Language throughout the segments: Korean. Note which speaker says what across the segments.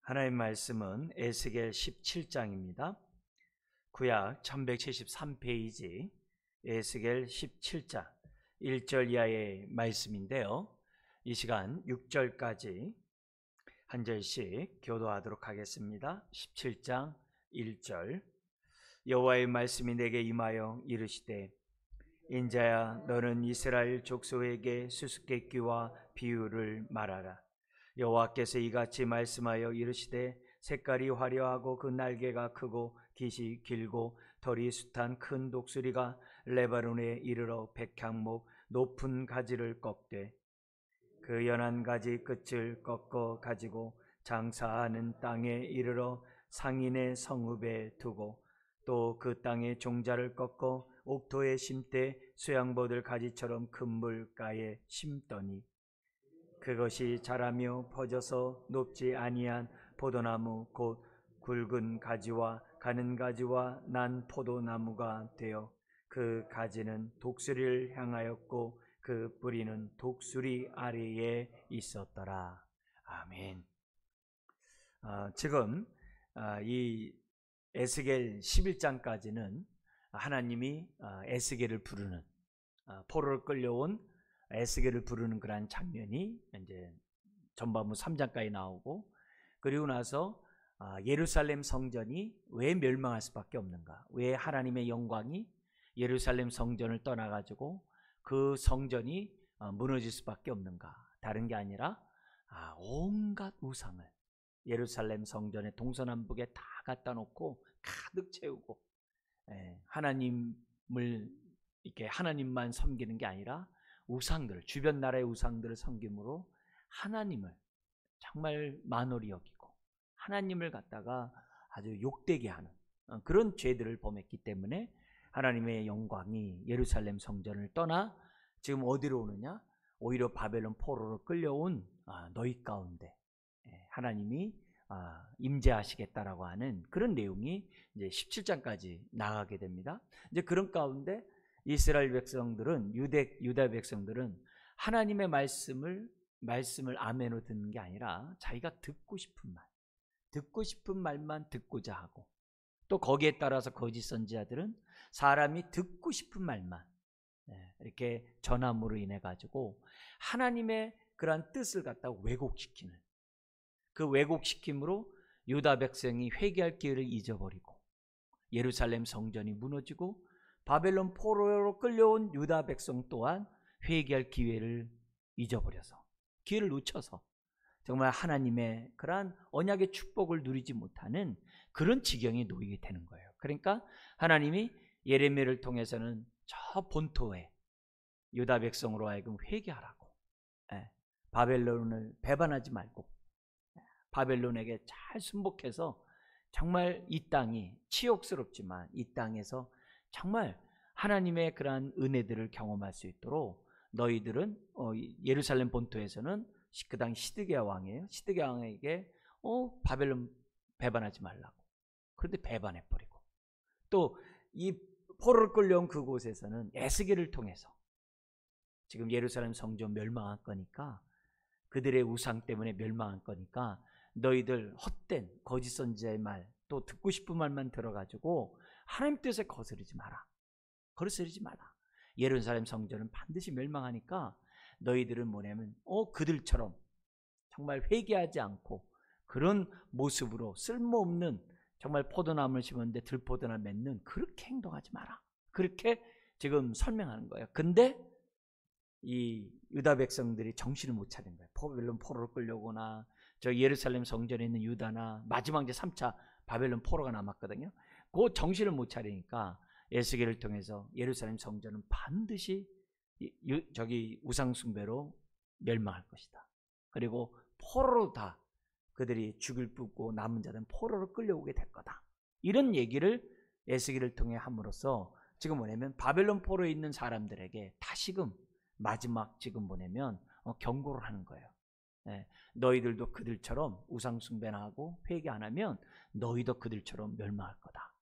Speaker 1: 하나님 말씀은 에스겔 17장입니다. 구약 1173페이지 에스겔 17장 1절 이하의 말씀인데요. 이 시간 6절까지 한 절씩 교도하도록 하겠습니다. 17장 1절 여호와의 말씀이 내게 임하여 이르시되 인자야 너는 이스라엘 족속에게 수수께끼와 비유를 말하라. 여호와께서 이같이 말씀하여 이르시되 색깔이 화려하고 그 날개가 크고 깃이 길고 털이 숱한 큰 독수리가 레바논에 이르러 백향목 높은 가지를 꺾되 그 연한 가지 끝을 꺾어 가지고 장사하는 땅에 이르러 상인의 성읍에 두고 또 그 땅의 종자를 꺾어 옥토에 심되 수양보들 가지처럼 큰 물가에 심더니 그것이 자라며 퍼져서 높지 아니한 포도나무 곧 굵은 가지와 가는 가지와 난 포도나무가 되어 그 가지는 독수리를 향하였고 그 뿌리는 독수리 아래에 있었더라. 아멘. 지금 이 에스겔 11장까지는 하나님이 에스겔을 부르는 포로로 끌려온 에스겔을 부르는 그러한 장면이 이제 전반부 3장까지 나오고, 그리고 나서 예루살렘 성전이 왜 멸망할 수밖에 없는가, 왜 하나님의 영광이 예루살렘 성전을 떠나가지고 그 성전이 무너질 수밖에 없는가, 다른 게 아니라 온갖 우상을 예루살렘 성전의 동서남북에 다 갖다 놓고 가득 채우고 하나님을 이렇게 하나님만 섬기는 게 아니라 우상들, 주변 나라의 우상들을 섬김으로 하나님을 정말 만홀히 여기고 하나님을 갖다가 아주 욕되게 하는 그런 죄들을 범했기 때문에 하나님의 영광이 예루살렘 성전을 떠나 지금 어디로 오느냐, 오히려 바벨론 포로로 끌려온 너희 가운데 하나님이 임재하시겠다라고 하는 그런 내용이 이제 17장까지 나가게 됩니다. 이제 그런 가운데 이스라엘 백성들은, 유다 백성들은 하나님의 말씀을 아멘으로 듣는 게 아니라 자기가 듣고 싶은 말만 듣고자 하고, 또 거기에 따라서 거짓 선지자들은 사람이 듣고 싶은 말만 이렇게 전함으로 인해 가지고 하나님의 그러한 뜻을 갖다가 왜곡시키는, 그 왜곡시킴으로 유다 백성이 회개할 기회를 잊어버리고 예루살렘 성전이 무너지고 바벨론 포로로 끌려온 유다 백성 또한 회개할 기회를 잊어버려서, 기회를 놓쳐서 정말 하나님의 그러한 언약의 축복을 누리지 못하는 그런 지경에 놓이게 되는 거예요. 그러니까 하나님이 예레미야를 통해서는 저 본토에 유다 백성으로 하여금 회개하라고, 바벨론을 배반하지 말고 바벨론에게 잘 순복해서 정말 이 땅이 치욕스럽지만 이 땅에서 정말 하나님의 그러한 은혜들을 경험할 수 있도록 너희들은 예루살렘 본토에서는 그 당시 시드기야 왕이에요. 시드기야 왕에게 바벨론 배반하지 말라고. 그런데 배반해버리고, 또 이 포로를 끌려온 그곳에서는 에스겔을 통해서 지금 예루살렘 성전 멸망할 거니까, 그들의 우상 때문에 멸망할 거니까 너희들 헛된 거짓 선지자의 말, 또 듣고 싶은 말만 들어가지고 하나님 뜻에 거스르지 마라. 예루살렘 성전은 반드시 멸망하니까 너희들은 뭐냐면 그들처럼 정말 회개하지 않고 그런 모습으로 쓸모없는 정말 포도나무를 심었는데 들포도나 맺는 그렇게 행동하지 마라. 그렇게 지금 설명하는 거예요. 근데 이 유다 백성들이 정신을 못 차린 거예요. 바벨론 포로로 끌려오거나 저 예루살렘 성전에 있는 유다나 마지막 이제 3차 바벨론 포로가 남았거든요. 그 정신을 못 차리니까 에스겔을 통해서 예루살렘 성전은 반드시 저기 우상 숭배로 멸망할 것이다. 그리고 포로로 다 그들이 죽을 뿌고 남은 자들은 포로로 끌려오게 될 거다. 이런 얘기를 에스겔을 통해 함으로써 지금 뭐냐면 바벨론 포로에 있는 사람들에게 다시금 마지막 지금 뭐냐면 경고를 하는 거예요. 너희들도 그들처럼 우상 숭배나 하고 회개 안 하면 너희도 그들처럼 멸망할 거다.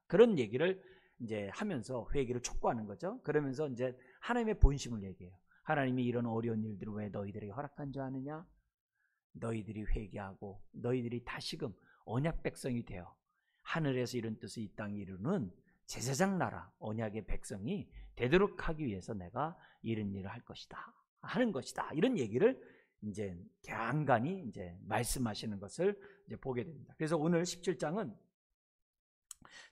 Speaker 1: 그런 얘기를 이제 하면서 회개를 촉구하는 거죠. 그러면서 이제 하나님의 본심을 얘기해요. 하나님이 이런 어려운 일들을 왜 너희들에게 허락한 줄 아느냐? 너희들이 회개하고 너희들이 다시금 언약 백성이 되어 하늘에서 이룬 뜻을 이 땅에 이루는 제사장 나라 언약의 백성이 되도록 하기 위해서 내가 이런 일을 할 것이다, 하는 것이다, 이런 얘기를 이제 간간히 이제 말씀하시는 것을 이제 보게 됩니다. 그래서 오늘 17장은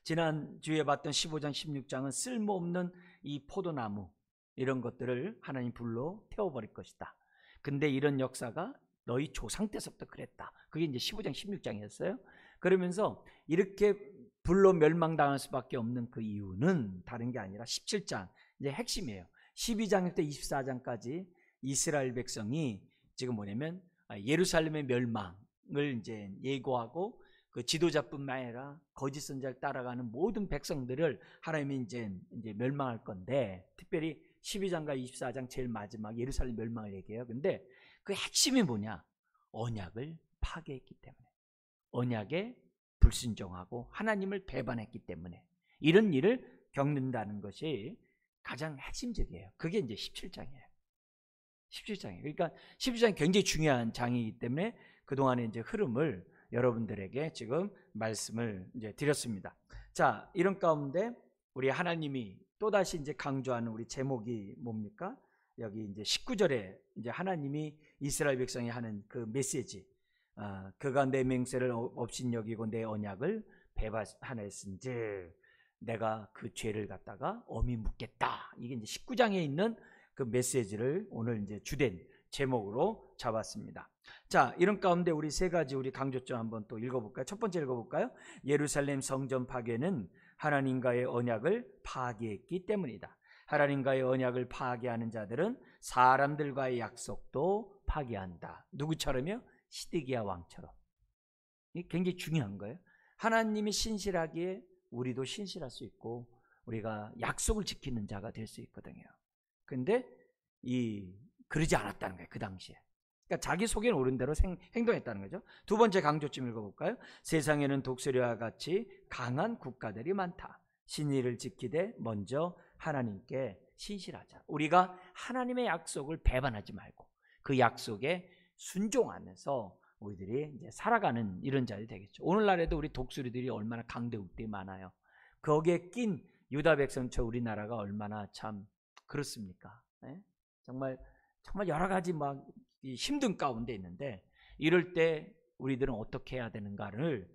Speaker 1: 지난주에 봤던 15장, 16장은 쓸모없는 이 포도나무 이런 것들을 하나님 불로 태워버릴 것이다. 근데 이런 역사가 너희 조상 때서부터 그랬다. 그게 이제 15장, 16장이었어요. 그러면서 이렇게 불로 멸망당할 수밖에 없는 그 이유는 다른 게 아니라 17장, 이제 핵심이에요. 12장부터 24장까지 이스라엘 백성이 지금 뭐냐면 예루살렘의 멸망을 이제 예고하고 그 지도자뿐만 아니라 거짓 선지자를 따라가는 모든 백성들을 하나님이 이제 멸망할 건데, 특별히 12장과 24장 제일 마지막 예루살렘 멸망을 얘기해요. 근데 그 핵심이 뭐냐? 언약을 파괴했기 때문에, 언약에 불순종하고 하나님을 배반했기 때문에 이런 일을 겪는다는 것이 가장 핵심적이에요. 그게 이제 17장이에요. 17장이에요. 그러니까 17장이 굉장히 중요한 장이기 때문에 그동안의 이제 흐름을 여러분들에게 지금 말씀을 이제 드렸습니다. 자, 이런 가운데 우리 하나님이 또다시 이제 강조하는 우리 제목이 뭡니까? 여기 이제 19절에 이제 하나님이 이스라엘 백성이 하는 그 메시지, 그가 내 맹세를 업신여기고 내 언약을 배반하였은즉 내가 그 죄를 갖다가 엄히 묻겠다. 이게 이제 19장에 있는 그 메시지를 오늘 이제 주된 제목으로 잡았습니다. 자, 이런 가운데 우리 세 가지 우리 강조점 한번 또 읽어볼까요? 첫 번째 읽어볼까요? 예루살렘 성전 파괴는 하나님과의 언약을 파괴했기 때문이다. 하나님과의 언약을 파괴하는 자들은 사람들과의 약속도 파괴한다. 누구처럼요? 시드기야 왕처럼. 이게 굉장히 중요한 거예요. 하나님이 신실하기에 우리도 신실할 수 있고 우리가 약속을 지키는 자가 될 수 있거든요. 근데 그러지 않았다는 거예요. 그 당시에. 그러니까 자기 속에는 옳은 대로 행동했다는 거죠. 두 번째 강조점 읽어볼까요? 세상에는 독수리와 같이 강한 국가들이 많다. 신의를 지키되 먼저 하나님께 신실하자. 우리가 하나님의 약속을 배반하지 말고 그 약속에 순종하면서 우리들이 이제 살아가는 이런 자들이 되겠죠. 오늘날에도 우리 독수리들이 얼마나 강대국들이 많아요. 거기에 낀 유다 백성처 우리나라가 얼마나 참 그렇습니까? 네? 정말 여러 가지 막 힘든 가운데 있는데, 이럴 때 우리들은 어떻게 해야 되는가를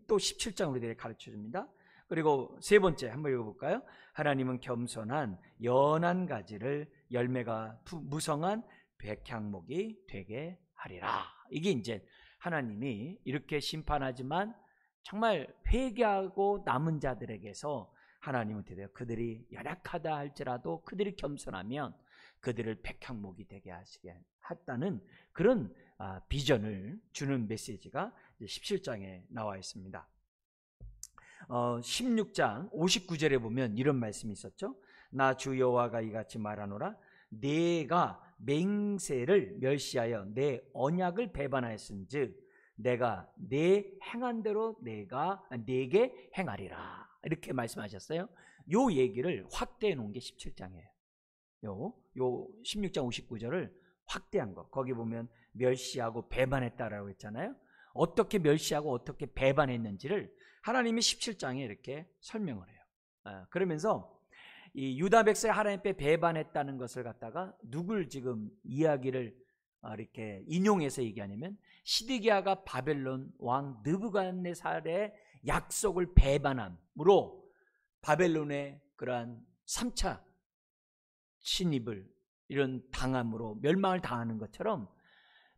Speaker 1: 또 17장 우리들에게 가르쳐 줍니다. 그리고 세 번째 한번 읽어볼까요? 하나님은 겸손한 연한 가지를 열매가 무성한 백향목이 되게 하리라. 이게 이제 하나님이 이렇게 심판하지만 정말 회개하고 남은 자들에게서 하나님은 대대요. 그들이 연약하다 할지라도 그들이 겸손하면 그들을 백향목이 되게 하시게 했다는 그런 비전을 주는 메시지가 17장에 나와 있습니다. 16장 59절에 보면 이런 말씀이 있었죠. 나 주 여호와가 이같이 말하노라. 내가 맹세를 멸시하여 내 언약을 배반하였은즉 내가 내 행한 대로 내가 네게 행하리라. 이렇게 말씀하셨어요. 요 얘기를 확대해 놓은 게 17장이에요. 요 16장 59절을 확대한 거. 거기 보면 멸시하고 배반했다라고 했잖아요. 어떻게 멸시하고 어떻게 배반했는지를 하나님이 17장에 이렇게 설명을 해요. 그러면서 이 유다 백성이 하나님께 배반했다는 것을 갖다가 누굴 지금 이야기를 이렇게 인용해서 얘기하냐면 시드기야가 바벨론 왕 느부갓네살의 약속을 배반함으로 바벨론의 그러한 3차 침입을 이런 당함으로 멸망을 당하는 것처럼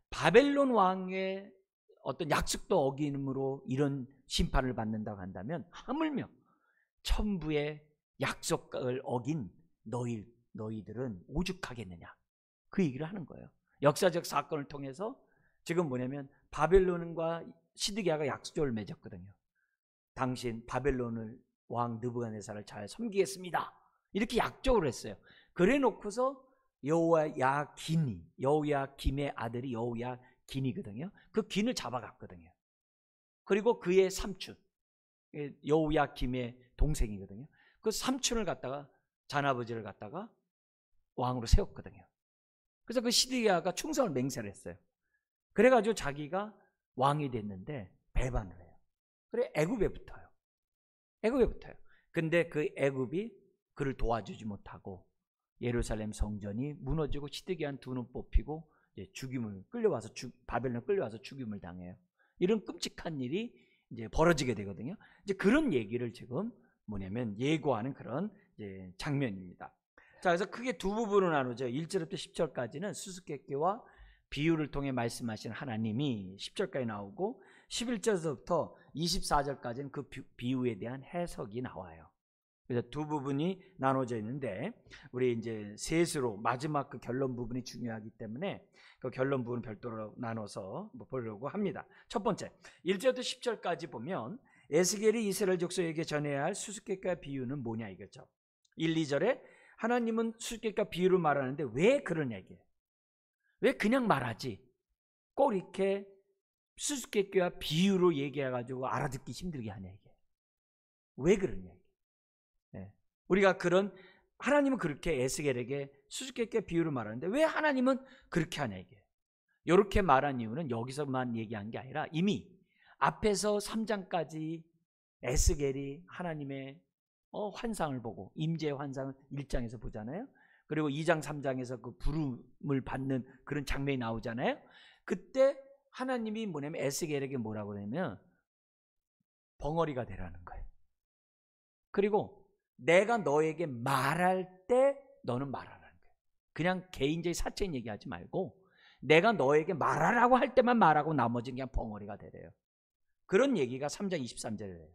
Speaker 1: 바벨론 왕의 어떤 약속도 어김으로 이런 심판을 받는다고 한다면 하물며 천부의 약속을 어긴 너희들은 오죽하겠느냐, 그 얘기를 하는 거예요. 역사적 사건을 통해서 지금 뭐냐면 바벨론과 시드기야가 약속을 맺었거든요. 당신 바벨론을 왕 느부갓네살을 잘 섬기겠습니다, 이렇게 약속을 했어요. 그래 놓고서 여호야김의 아들이 여호야긴이거든요. 그 긴을 잡아갔거든요. 그리고 그의 삼촌 여호야김의 동생이거든요. 그 삼촌을 갖다가 잔아버지를 갖다가 왕으로 세웠거든요. 그래서 그 시드기야가 충성을 맹세를 했어요. 그래가지고 자기가 왕이 됐는데 배반을 해요. 그래 애굽에 붙어요. 애굽에 붙어요. 근데 그 애굽이 그를 도와주지 못하고 예루살렘 성전이 무너지고 시드기한 두 눈 뽑히고 죽임을 끌려와서 바벨론 끌려와서 죽임을 당해요. 이런 끔찍한 일이 이제 벌어지게 되거든요. 이제 그런 얘기를 지금 뭐냐면 예고하는 그런 이제 장면입니다. 자, 그래서 크게 두 부분으로 나누죠. 1절부터 10절까지는 수수께끼와 비유를 통해 말씀하신 하나님이 10절까지 나오고 11절부터 24절까지는 그 비유에 대한 해석이 나와요. 그래서 두 부분이 나눠져 있는데 우리 이제 셋으로 마지막 그 결론 부분이 중요하기 때문에 그 결론 부분 별도로 나눠서 보려고 합니다. 첫 번째 1절부터 10절까지 보면 에스겔이 이스라엘 족속에게 전해야 할 수수께끼와 비유는 뭐냐 이거죠. 1, 2절에 하나님은 수수께끼와 비유를 말하는데 왜 그런 얘기예요? 왜 그냥 말하지? 꼭 이렇게 수수께끼와 비유로 얘기해가지고 알아듣기 힘들게 하냐 이게. 왜 그러냐 이게. 네. 우리가 그런 하나님은 그렇게 에스겔에게 수수께끼와 비유를 말하는데 왜 하나님은 그렇게 하냐 이게. 이렇게 말한 이유는 여기서만 얘기한 게 아니라 이미 앞에서 3장까지 에스겔이 하나님의 환상을 보고 임재의 환상을 1장에서 보잖아요. 그리고 2장 3장에서 그 부름을 받는 그런 장면이 나오잖아요. 그때 하나님이 뭐냐면 에스겔에게 뭐라고 그러냐면 벙어리가 되라는 거예요. 그리고 내가 너에게 말할 때 너는 말하라는 거예요. 그냥 개인적인 사적인 얘기하지 말고 내가 너에게 말하라고 할 때만 말하고 나머지는 그냥 벙어리가 되래요. 그런 얘기가 3장 23절에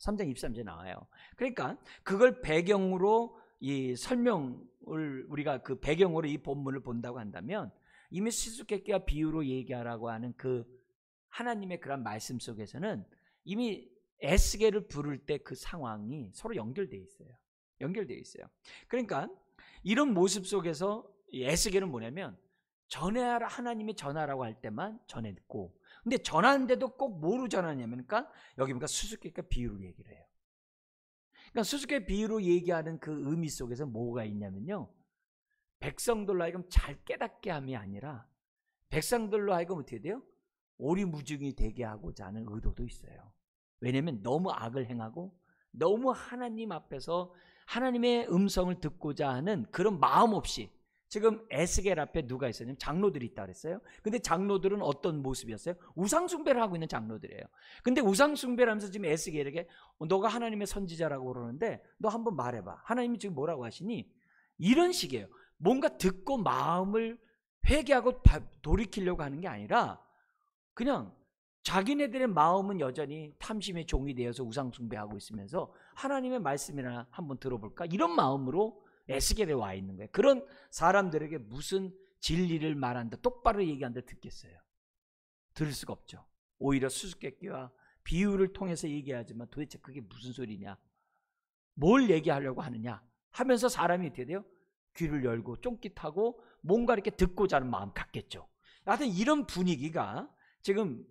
Speaker 1: 3장 23절에 나와요. 그러니까 그걸 배경으로 이 설명을 우리가 그 배경으로 이 본문을 본다고 한다면 이미 수수께끼와 비유로 얘기하라고 하는 그 하나님의 그런 말씀 속에서는 이미 에스겔을 부를 때 그 상황이 서로 연결되어 있어요. 연결되어 있어요. 그러니까 이런 모습 속에서 에스겔은 뭐냐면 전해하라 하나님이 전하라고 할 때만 전했고 근데 전하는데도 꼭 뭐로 전하냐면 그러니까 여기 보니까 수수께끼와 비유로 얘기를 해요. 그러니까 수수께끼 비유로 얘기하는 그 의미 속에서 뭐가 있냐면요. 백성들로 하여금 잘 깨닫게 함이 아니라 백성들로 하여금 어떻게 돼요? 오리무중이 되게 하고자 하는 의도도 있어요. 왜냐하면 너무 악을 행하고 너무 하나님 앞에서 하나님의 음성을 듣고자 하는 그런 마음 없이 지금 에스겔 앞에 누가 있었냐면 장로들이 있다 그랬어요. 근데 장로들은 어떤 모습이었어요? 우상숭배를 하고 있는 장로들이에요. 근데 우상숭배를 하면서 지금 에스겔에게 너가 하나님의 선지자라고 그러는데 너 한번 말해봐. 하나님이 지금 뭐라고 하시니? 이런 식이에요. 뭔가 듣고 마음을 회개하고 돌이키려고 하는 게 아니라 그냥 자기네들의 마음은 여전히 탐심의 종이 되어서 우상숭배하고 있으면서 하나님의 말씀이나 한번 들어볼까? 이런 마음으로 에스겔에 와 있는 거예요. 그런 사람들에게 무슨 진리를 말한다, 똑바로 얘기한다 듣겠어요? 들을 수가 없죠. 오히려 수수께끼와 비유를 통해서 얘기하지만 도대체 그게 무슨 소리냐? 뭘 얘기하려고 하느냐? 하면서 사람이 어떻게 돼요? 귀를 열고 쫑깃하고 뭔가 이렇게 듣고자 하는 마음 갖겠죠. 하여튼 이런 분위기가 지금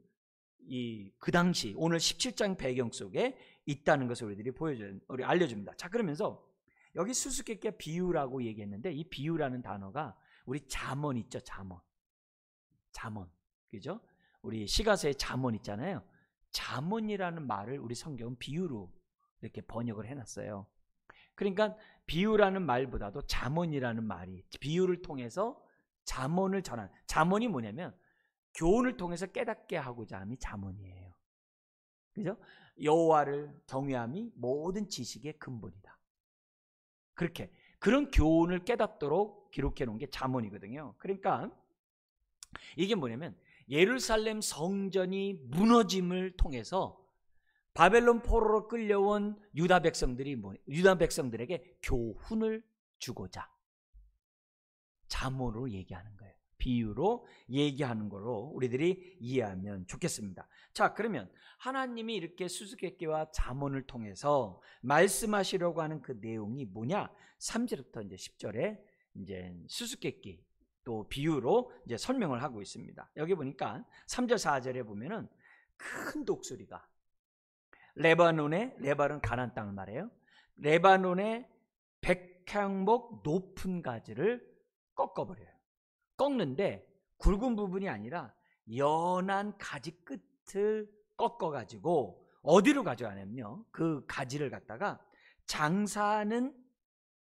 Speaker 1: 그 당시 오늘 17장 배경 속에 있다는 것을 우리 알려줍니다. 자, 그러면서 여기 수수께끼와 비유라고 얘기했는데 이 비유라는 단어가 우리 잠언 있죠. 잠언. 그죠? 우리 시가서에 잠언 있잖아요. 잠언이라는 말을 우리 성경은 비유로 이렇게 번역을 해놨어요. 그러니까 비유라는 말보다도 잠언이라는 말이 비유를 통해서 잠언을 전하는, 잠언이 뭐냐면 교훈을 통해서 깨닫게 하고자 함이 잠언이에요. 그죠? 여호와를 경외함이 모든 지식의 근본이다. 그렇게 그런 교훈을 깨닫도록 기록해 놓은 게 잠언이거든요. 그러니까 이게 뭐냐면 예루살렘 성전이 무너짐을 통해서 바벨론 포로로 끌려온 유다 백성들에게 교훈을 주고자 잠언으로 얘기하는 거예요. 비유로 얘기하는 걸로 우리들이 이해하면 좋겠습니다. 자, 그러면 하나님이 이렇게 수수께끼와 잠언을 통해서 말씀하시려고 하는 그 내용이 뭐냐? 3절부터 이제 10절에 이제 수수께끼 또 비유로 이제 설명을 하고 있습니다. 여기 보니까 3절 4절에 보면은 큰 독수리가 레바논 가나안 땅을 말해요. 레바논의 백향목 높은 가지를 꺾어버려요. 꺾는데 굵은 부분이 아니라 연한 가지 끝을 꺾어가지고 어디로 가져가냐면요, 그 가지를 갖다가 장사하는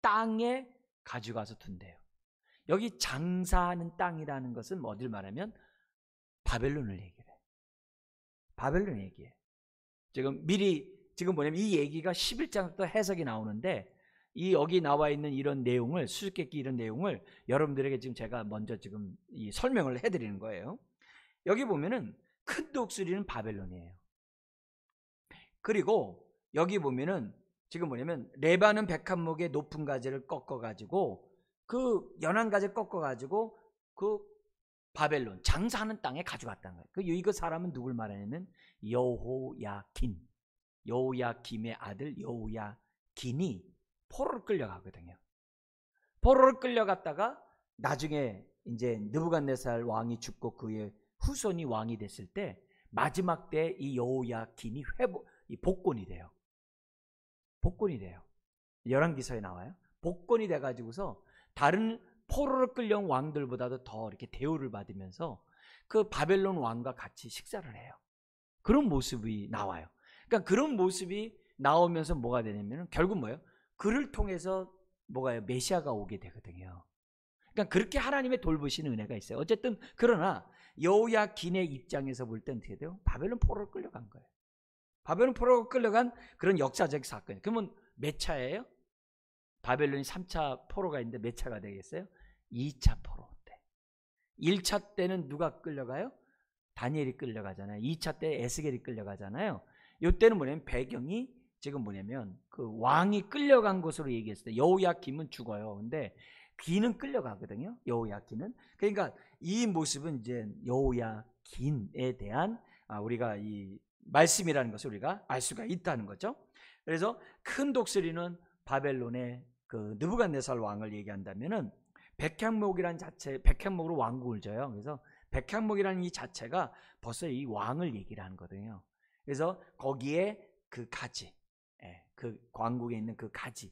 Speaker 1: 땅에 가져가서 둔대요. 여기 장사하는 땅이라는 것은 뭐 어딜 말하면 바벨론을 얘기해. 바벨론 얘기해. 지금 뭐냐면 이 얘기가 11장부터 해석이 나오는데, 이 여기 나와 있는 이런 내용을, 수수께끼 이런 내용을 여러분들에게 지금 제가 먼저 지금 이 설명을 해드리는 거예요. 여기 보면은 큰 독수리는 바벨론이에요. 그리고 여기 보면은 지금 뭐냐면 레바논 백합목의 높은 가지를 꺾어가지고, 그 연한 가지를 꺾어가지고 그 바벨론 장사하는 땅에 가져갔다는 거예요. 이거 사람은 누굴 말하냐면 여호야긴, 여호야김의 아들 여호야긴이 포로를 끌려가거든요. 포로를 끌려갔다가 나중에 이제 느부갓네살 왕이 죽고 그의 후손이 왕이 됐을 때 마지막 때 이 여호야긴이 복권이 돼요. 복권이 돼요. 열왕기서에 나와요. 복권이 돼가지고서 다른 포로를 끌려온 왕들보다도 더 이렇게 대우를 받으면서 그 바벨론 왕과 같이 식사를 해요. 그런 모습이 나와요. 그러니까 그런 모습이 나오면서 뭐가 되냐면 결국 뭐예요? 그를 통해서 뭐가요? 메시아가 오게 되거든요. 그러니까 그렇게 하나님의 돌보시는 은혜가 있어요. 어쨌든 그러나 여호야긴의 입장에서 볼 때 어떻게 돼요? 바벨론 포로로 끌려간 거예요. 바벨론 포로로 끌려간 그런 역사적 사건이에요. 그러면 몇 차예요? 바벨론이 3차 포로가 있는데 몇 차가 되겠어요? 2차 포로 때. 1차 때는 누가 끌려가요? 다니엘이 끌려가잖아요. 2차 때 에스겔이 끌려가잖아요. 이때는 뭐냐면 배경이 지금 뭐냐면 그 왕이 끌려간 것으로 얘기했을 때 여호야김은 죽어요. 근데 귀는 끌려가거든요. 여호야긴은. 그러니까 이 모습은 이제 여호야긴에 대한 우리가 이 말씀이라는 것을 우리가 알 수가 있다는 거죠. 그래서 큰 독수리는 바벨론의 그 느부갓네살 왕을 얘기한다면은 백향목이라는 자체, 백향목으로 왕국을 져요. 그래서 백향목이라는 이 자체가 벌써 이 왕을 얘기를 하는 거거든요. 그래서 거기에 그 가지, 그 왕국에 있는 그 가지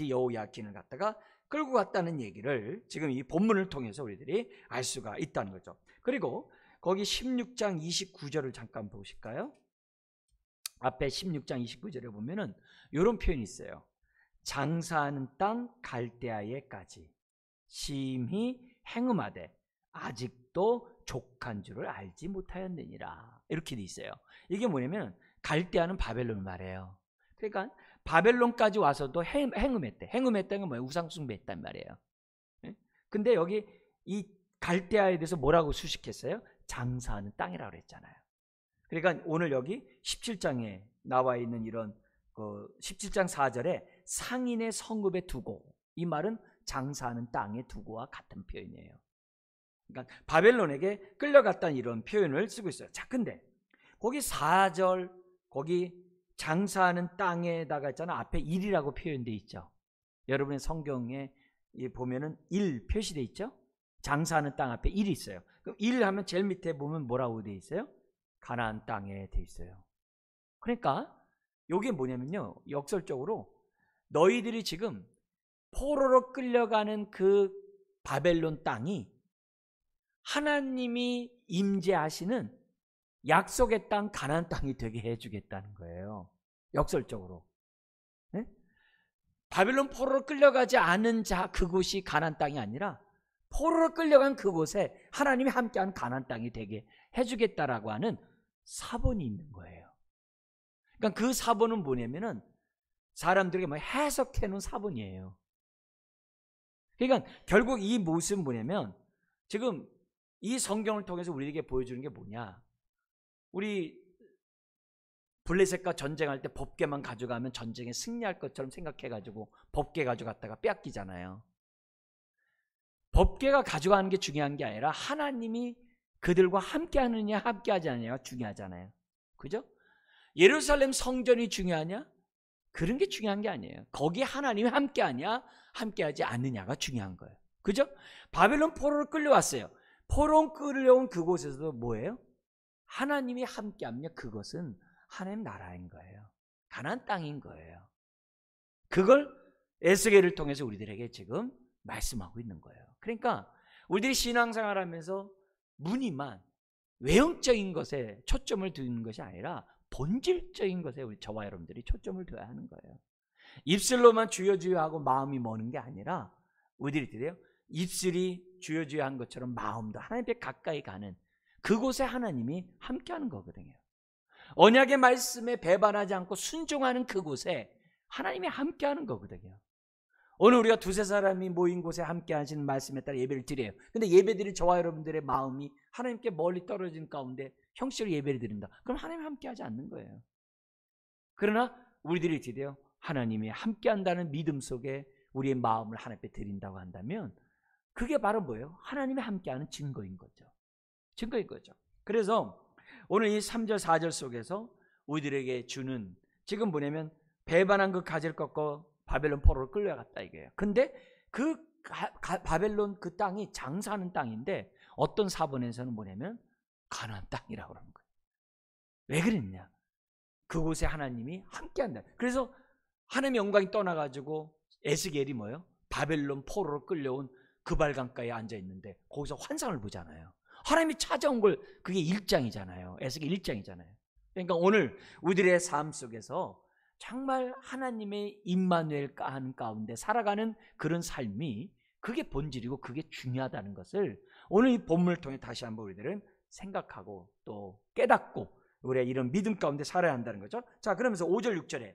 Speaker 1: 여호야긴을 갖다가 끌고 갔다는 얘기를 지금 이 본문을 통해서 우리들이 알 수가 있다는 거죠. 그리고 거기 16장 29절을 잠깐 보실까요? 앞에 16장 29절에 보면은 이런 표현이 있어요. 장사하는 땅 갈대아에까지 심히 행음하되 아직도 족한 줄을 알지 못하였느니라. 이렇게 돼 있어요. 이게 뭐냐면 갈대아는 바벨론을 말해요. 그러니까 바벨론까지 와서도 행음했대. 행음했다는 건 뭐예요? 우상 숭배했단 말이에요. 근데 여기 이 갈대아에 대해서 뭐라고 수식했어요? 장사하는 땅이라고 그랬잖아요. 그러니까 오늘 여기 17장에 나와 있는 이런 17장 4절에 상인의 성읍에 두고, 이 말은 장사하는 땅에 두고와 같은 표현이에요. 그러니까 바벨론에게 끌려갔다는 이런 표현을 쓰고 있어요. 자, 근데 거기 4절 거기 장사하는 땅에다가 있잖아. 앞에 1이라고 표현되어 있죠. 여러분의 성경에 보면은 1 표시되어 있죠. 장사하는 땅 앞에 1이 있어요. 그럼 1 하면 제일 밑에 보면 뭐라고 되어 있어요? 가나안 땅에 되어 있어요. 그러니까 이게 뭐냐면요, 역설적으로 너희들이 지금 포로로 끌려가는 그 바벨론 땅이 하나님이 임재하시는 약속의 땅 가나안 땅이 되게 해주겠다는 거예요. 역설적으로. 네? 바벨론 포로로 끌려가지 않은 그곳이 가나안 땅이 아니라 포로로 끌려간 그곳에 하나님이 함께한 가나안 땅이 되게 해주겠다라고 하는 사본이 있는 거예요. 그러니까 그 사본은 뭐냐면은 사람들에게 뭐 해석해 놓은 사본이에요. 그러니까 결국 이 모습은 뭐냐면 지금 이 성경을 통해서 우리에게 보여주는 게 뭐냐? 우리 블레셋과 전쟁할 때 법궤만 가져가면 전쟁에 승리할 것처럼 생각해가지고 법궤 가져갔다가 빼앗기잖아요. 법궤가 가져가는 게 중요한 게 아니라 하나님이 그들과 함께하느냐 함께하지 않느냐가 중요하잖아요. 그죠? 예루살렘 성전이 중요하냐? 그런 게 중요한 게 아니에요. 거기에 하나님이 함께하냐 함께하지 않느냐가 중요한 거예요. 그죠? 바벨론 포로를 끌려왔어요. 포로 끌려온 그곳에서도 뭐예요? 하나님이 함께하면 그것은 하나님 나라인 거예요. 가나안 땅인 거예요. 그걸 에스겔을 통해서 우리들에게 지금 말씀하고 있는 거예요. 그러니까 우리들이 신앙생활하면서 무늬만 외형적인 것에 초점을 두는 것이 아니라 본질적인 것에 우리 저와 여러분들이 초점을 둬야 하는 거예요. 입술로만 주여 주여 하고 마음이 머는 게 아니라 우리들이 어때요? 입술이 주여 주여 한 것처럼 마음도 하나님 앞에 가까이 가는 그곳에 하나님이 함께하는 거거든요. 언약의 말씀에 배반하지 않고 순종하는 그곳에 하나님이 함께하는 거거든요. 오늘 우리가 두세 사람이 모인 곳에 함께 하시는 말씀에 따라 예배를 드려요. 근데 예배드린 저와 여러분들의 마음이 하나님께 멀리 떨어진 가운데 형식으로 예배를 드린다. 그럼 하나님이 함께 하지 않는 거예요. 그러나 우리들이 드려요. 하나님이 함께 한다는 믿음 속에 우리의 마음을 하나님 앞에 드린다고 한다면 그게 바로 뭐예요? 하나님이 함께 하는 증거인 거죠. 증거인 거죠. 그래서 오늘 이 3절 4절 속에서 우리들에게 주는 지금 뭐냐면 배반한 그 가지를 꺾어 바벨론 포로로 끌려갔다 이거예요. 근데 그 바벨론 그 땅이 장사하는 땅인데 어떤 사본에서는 뭐냐면 가나안 땅이라고 그러는 거예요. 왜 그랬냐? 그곳에 하나님이 함께한다. 그래서 하나님의 영광이 떠나가지고 에스겔이 뭐예요? 바벨론 포로로 끌려온 그발강가에 앉아 있는데 거기서 환상을 보잖아요. 하나님이 찾아온 걸 그게 1장이잖아요. 에스겔 1장이잖아요. 그러니까 오늘 우리들의 삶 속에서 정말 하나님의 임마누엘 하는 가운데 살아가는 그런 삶이 그게 본질이고 그게 중요하다는 것을 오늘 이 본문을 통해 다시 한번 우리들은 생각하고 또 깨닫고 우리의 이런 믿음 가운데 살아야 한다는 거죠. 자, 그러면서 5절 6절에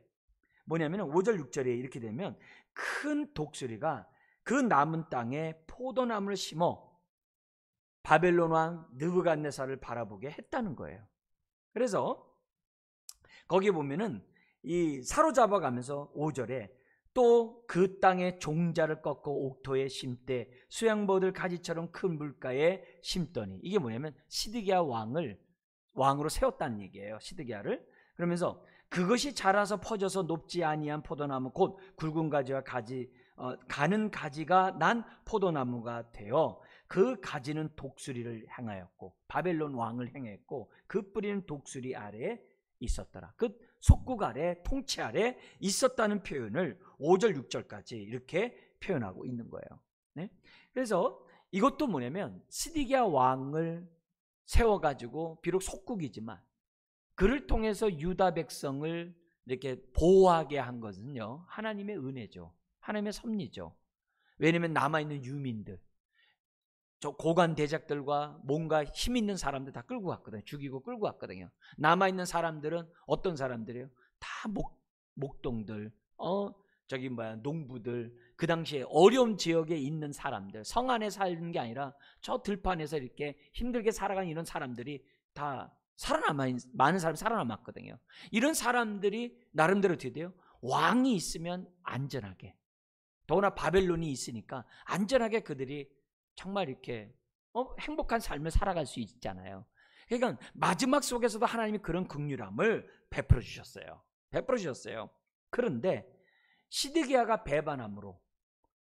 Speaker 1: 뭐냐면 5절 6절에 이렇게 되면 큰 독수리가 그 남은 땅에 포도나무를 심어 바벨론 왕 느부갓네살을 바라보게 했다는 거예요. 그래서 거기 보면은 이 사로잡아 가면서 5절에 또 그 땅에 종자를 꺾어 옥토에 심되 수양보들 가지처럼 큰 물가에 심더니 이게 뭐냐면 시드기야 왕으로 세웠다는 얘기예요. 시드기야를. 그러면서 그것이 자라서 퍼져서 높지 아니한 포도나무 곧 굵은 가지와 가는 가지가 난 포도나무가 되어 그 가지는 독수리를 향하였고 바벨론 왕을 향했고 그 뿌리는 독수리 아래에 있었더라. 그 속국 아래 통치 아래 있었다는 표현을 5절 6절까지 이렇게 표현하고 있는 거예요. 네? 그래서 이것도 뭐냐면 시드기야 왕을 세워가지고 비록 속국이지만 그를 통해서 유다 백성을 이렇게 보호하게 한 것은요 하나님의 은혜죠. 하나님의 섭리죠. 왜냐하면 남아있는 유민들 저 고관 대작들과 뭔가 힘 있는 사람들 다 끌고 갔거든요. 죽이고 끌고 갔거든요. 남아있는 사람들은 어떤 사람들이에요? 다 목동들, 농부들, 그 당시에 어려운 지역에 있는 사람들, 성 안에 사는 게 아니라 저 들판에서 이렇게 힘들게 살아가는 이런 사람들이 다 많은 사람이 살아남았거든요. 이런 사람들이 나름대로 어떻게 돼요? 왕이 있으면 안전하게, 더구나 바벨론이 있으니까 안전하게 그들이 정말 이렇게 행복한 삶을 살아갈 수 있잖아요. 그러니까 마지막 속에서도 하나님이 그런 긍휼함을 베풀어 주셨어요. 그런데 시드기야가 배반함으로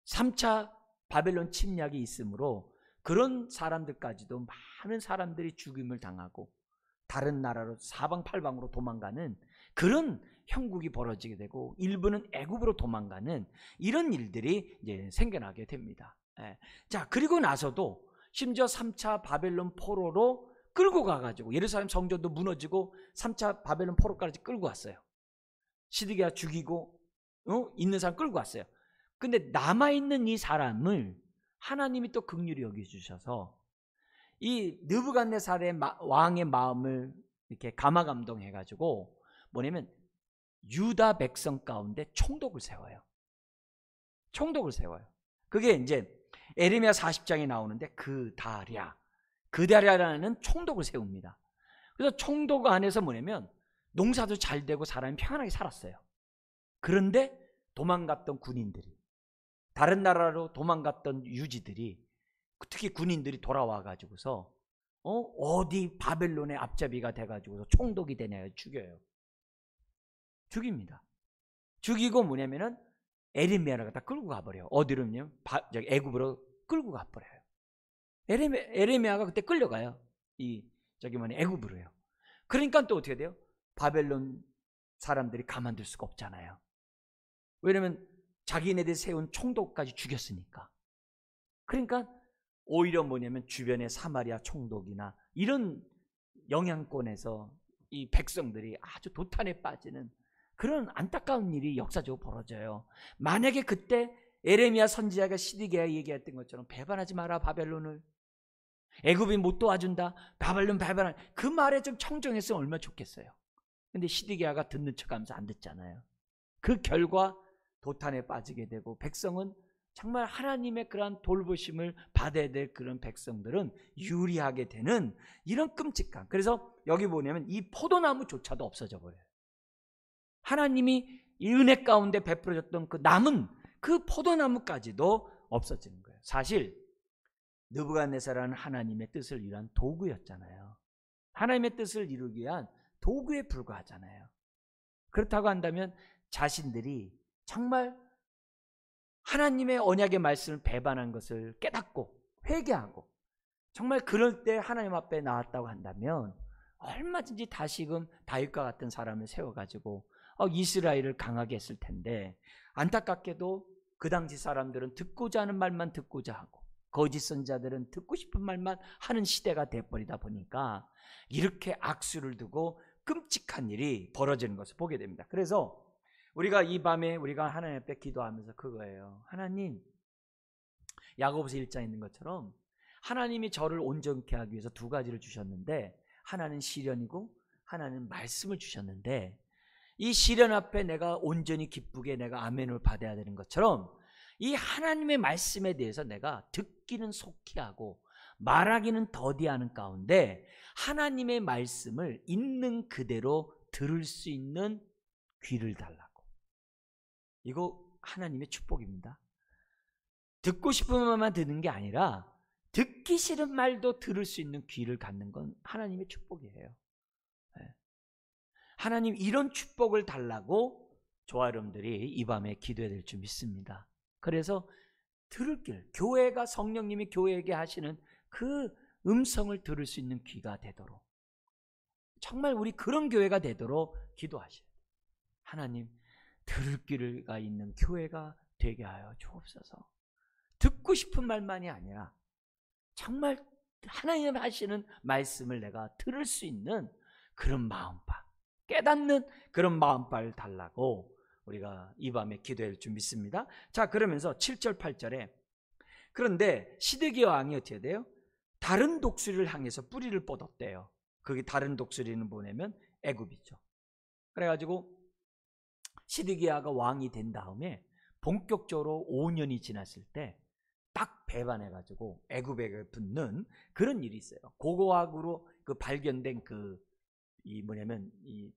Speaker 1: 3차 바벨론 침략이 있으므로 그런 사람들까지도 많은 사람들이 죽임을 당하고 다른 나라로 사방팔방으로 도망가는 그런 형국이 벌어지게 되고 일부는 애굽으로 도망가는 이런 일들이 이제 생겨나게 됩니다. 자, 그리고 나서도 심지어 3차 바벨론 포로로 끌고 가가지고 예루살렘 성전도 무너지고 3차 바벨론 포로까지 끌고 왔어요. 시드기야 죽이고 있는 사람 끌고 왔어요. 근데 남아있는 이 사람을 하나님이 또 긍휼히 여겨주셔서 이 느부갓네살의 왕의 마음을 이렇게 감화감동해가지고 뭐냐면 유다 백성 가운데 총독을 세워요. 그게 이제 에레미야 40장에 나오는데 그다랴라는 총독을 세웁니다. 그래서 총독 안에서 뭐냐면 농사도 잘 되고 사람이 평안하게 살았어요. 그런데 도망갔던 군인들이 다른 나라로 도망갔던 유지들이 특히 군인들이 돌아와 가지고서 어디 바벨론의 앞잡이가 돼 가지고서 총독이 되냐 죽입니다. 죽이고 뭐냐면은 에레미야를 갖다 끌고 가버려요. 어디로냐? 애굽으로 끌고 가버려요. 에레미야가 그때 끌려가요. 애굽으로요. 그러니까 또 어떻게 돼요? 바벨론 사람들이 가만둘 수가 없잖아요. 왜냐면 자기네들이 세운 총독까지 죽였으니까. 그러니까 오히려 뭐냐면 주변의 사마리아 총독이나 이런 영향권에서 이 백성들이 아주 도탄에 빠지는 그런 안타까운 일이 역사적으로 벌어져요. 만약에 그때 에레미야 선지자가 시드기야에 얘기했던 것처럼 배반하지 마라 바벨론을, 애굽이 못 도와준다, 바벨론 배반할, 그 말에 좀 청정했으면 얼마나 좋겠어요. 근데 시드기야가 듣는 척하면서 안 듣잖아요. 그 결과 도탄에 빠지게 되고, 백성은 정말 하나님의 그러한 돌보심을 받아야 될 그런 백성들은 유리하게 되는 이런 끔찍한, 그래서 여기 보냐면 이 포도나무조차도 없어져 버려요. 하나님이 이 은혜 가운데 베풀어졌던 그 남은 그 포도나무까지도 없어지는 거예요. 사실 느부갓네살은 하나님의 뜻을 위한 도구였잖아요. 하나님의 뜻을 이루기 위한 도구에 불과하잖아요. 그렇다고 한다면 자신들이 정말 하나님의 언약의 말씀을 배반한 것을 깨닫고 회개하고 정말 그럴 때 하나님 앞에 나왔다고 한다면 얼마든지 다시금 다윗과 같은 사람을 세워가지고 이스라엘을 강하게 했을 텐데, 안타깝게도 그 당시 사람들은 듣고자 하는 말만 듣고자 하고 거짓 선자들은 듣고 싶은 말만 하는 시대가 돼버리다 보니까 이렇게 악수를 두고 끔찍한 일이 벌어지는 것을 보게 됩니다. 그래서 우리가 이 밤에 우리가 하나님 앞에 기도하면서 그거예요. 하나님, 야고보서 1장에 있는 것처럼 하나님이 저를 온전케 하기 위해서 두 가지를 주셨는데, 하나는 시련이고 하나는 말씀을 주셨는데, 이 시련 앞에 내가 온전히 기쁘게 내가 아멘을 받아야 되는 것처럼 이 하나님의 말씀에 대해서 내가 듣기는 속히 하고 말하기는 더디하는 가운데 하나님의 말씀을 있는 그대로 들을 수 있는 귀를 달라고. 이거 하나님의 축복입니다. 듣고 싶은 말만 듣는 게 아니라 듣기 싫은 말도 들을 수 있는 귀를 갖는 건 하나님의 축복이에요. 하나님 이런 축복을 달라고 저와 여러분들이 이 밤에 기도해야 될 줄 믿습니다. 그래서 들을 길, 교회가 성령님이 교회에게 하시는 그 음성을 들을 수 있는 귀가 되도록, 정말 우리 그런 교회가 되도록 기도하셔야 돼요. 하나님, 들을 귀가 있는 교회가 되게 하여 주옵소서. 듣고 싶은 말만이 아니라 정말 하나님 하시는 말씀을 내가 들을 수 있는 그런 마음밭, 깨닫는 그런 마음밭을 달라고 우리가 이 밤에 기도할 줄 믿습니다. 자, 그러면서 7절 8절에 그런데 시드기야 왕이 어떻게 돼요? 다른 독수리를 향해서 뿌리를 뻗었대요. 그게 다른 독수리는 뭐냐면 애굽이죠. 그래가지고 시드기야가 왕이 된 다음에 본격적으로 5년이 지났을 때 딱 배반해가지고 애굽에 붙는 그런 일이 있어요. 고고학으로 그 발견된 이